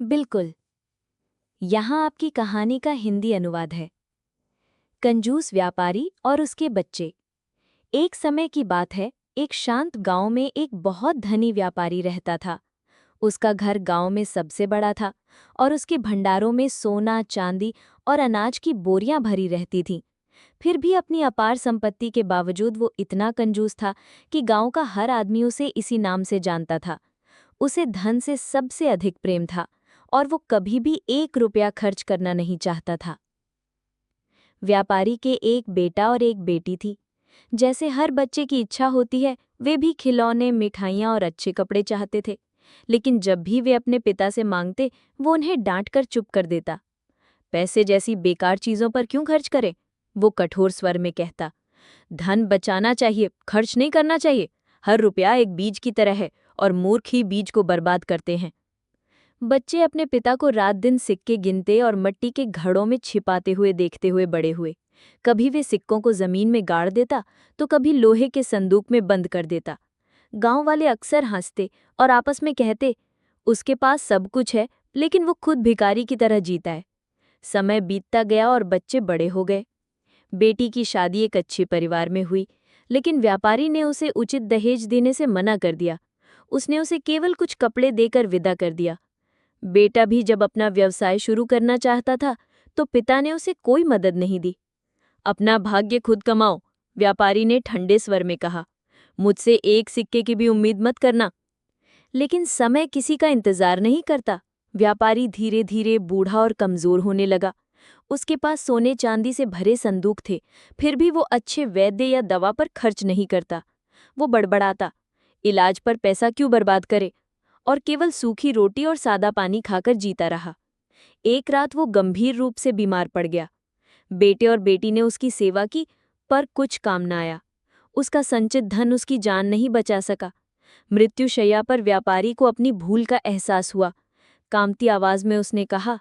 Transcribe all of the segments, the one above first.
बिल्कुल। यहाँ आपकी कहानी का हिंदी अनुवाद है। कंजूस व्यापारी और उसके बच्चे। एक समय की बात है, एक शांत गांव में एक बहुत धनी व्यापारी रहता था। उसका घर गांव में सबसे बड़ा था और उसके भंडारों में सोना, चांदी और अनाज की बोरियां भरी रहती थीं। फिर भी अपनी अपार संपत्ति के बावजूद वो इतना कंजूस था कि गांव का हर आदमी उसे इसी नाम से जानता था। उसे धन से सबसे अधिक प्रेम था और वो कभी भी 1 रुपया खर्च करना नहीं चाहता था। व्यापारी के एक बेटा और एक बेटी थी। जैसे हर बच्चे की इच्छा होती है, वे भी खिलौने, मिठाइयाँ और अच्छे कपड़े चाहते थे। लेकिन जब भी वे अपने पिता से मांगते, वो उन्हें डांट कर चुप कर देता। पैसे जैसी बेकार चीज़ों पर क्यों खर्च करें? वो कठोर स्वर में कहता। धन बचाना चाहिए, खर्च नहीं करना चाहिए। हर रुपया एक बीज की तरह है और मूर्ख ही बीज को बर्बाद करते हैं। बच्चे अपने पिता को रात दिन सिक्के गिनते और मिट्टी के घड़ों में छिपाते हुए देखते हुए बड़े हुए। कभी वे सिक्कों को जमीन में गाड़ देता, तो कभी लोहे के संदूक में बंद कर देता। गांव वाले अक्सर हंसते और आपस में कहते, उसके पास सब कुछ है, लेकिन वो खुद भिखारी की तरह जीता है। समय बीतता गया और बच्चे बड़े हो गए। बेटी की शादी एक अच्छे परिवार में हुई, लेकिन व्यापारी ने उसे उचित दहेज देने से मना कर दिया। उसने उसे केवल कुछ कपड़े देकर विदा कर दिया। बेटा भी जब अपना व्यवसाय शुरू करना चाहता था, तो पिता ने उसे कोई मदद नहीं दी। अपना भाग्य खुद कमाओ, व्यापारी ने ठंडे स्वर में कहा। मुझसे एक सिक्के की भी उम्मीद मत करना। लेकिन समय किसी का इंतजार नहीं करता। व्यापारी धीरे धीरे बूढ़ा और कमजोर होने लगा। उसके पास सोने चांदी से भरे संदूक थे, फिर भी वो अच्छे वैद्य या दवा पर खर्च नहीं करता। वो बड़बड़ाता, इलाज पर पैसा क्यों बर्बाद करे, और केवल सूखी रोटी और सादा पानी खाकर जीता रहा। एक रात वो गंभीर रूप से बीमार पड़ गया। बेटे और बेटी ने उसकी सेवा की, पर कुछ काम न आया। उसका संचित धन उसकी जान नहीं बचा सका। मृत्युशैया पर व्यापारी को अपनी भूल का एहसास हुआ। कांपती आवाज में उसने कहा,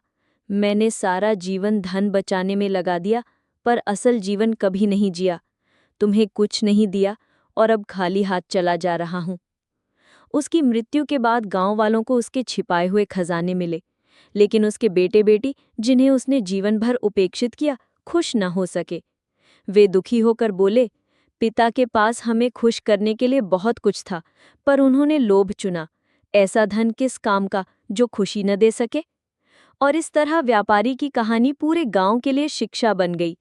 मैंने सारा जीवन धन बचाने में लगा दिया, पर असल जीवन कभी नहीं जिया। तुम्हें कुछ नहीं दिया और अब खाली हाथ चला जा रहा हूं। उसकी मृत्यु के बाद गांव वालों को उसके छिपाए हुए खजाने मिले, लेकिन उसके बेटे बेटी, जिन्हें उसने जीवन भर उपेक्षित किया, खुश न हो सके। वे दुखी होकर बोले, पिता के पास हमें खुश करने के लिए बहुत कुछ था, पर उन्होंने लोभ चुना। ऐसा धन किस काम का जो खुशी न दे सके? और इस तरह व्यापारी की कहानी पूरे गांव के लिए शिक्षा बन गई।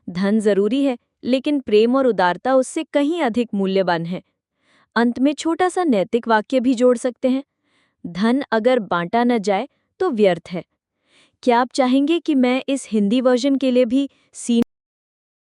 धन जरूरी है, लेकिन प्रेम और उदारता उससे कहीं अधिक मूल्यवान है। अंत में छोटा सा नैतिक वाक्य भी जोड़ सकते हैं। धन अगर बांटा न जाए तो व्यर्थ है। क्या आप चाहेंगे कि मैं इस हिंदी वर्जन के लिए भी सीन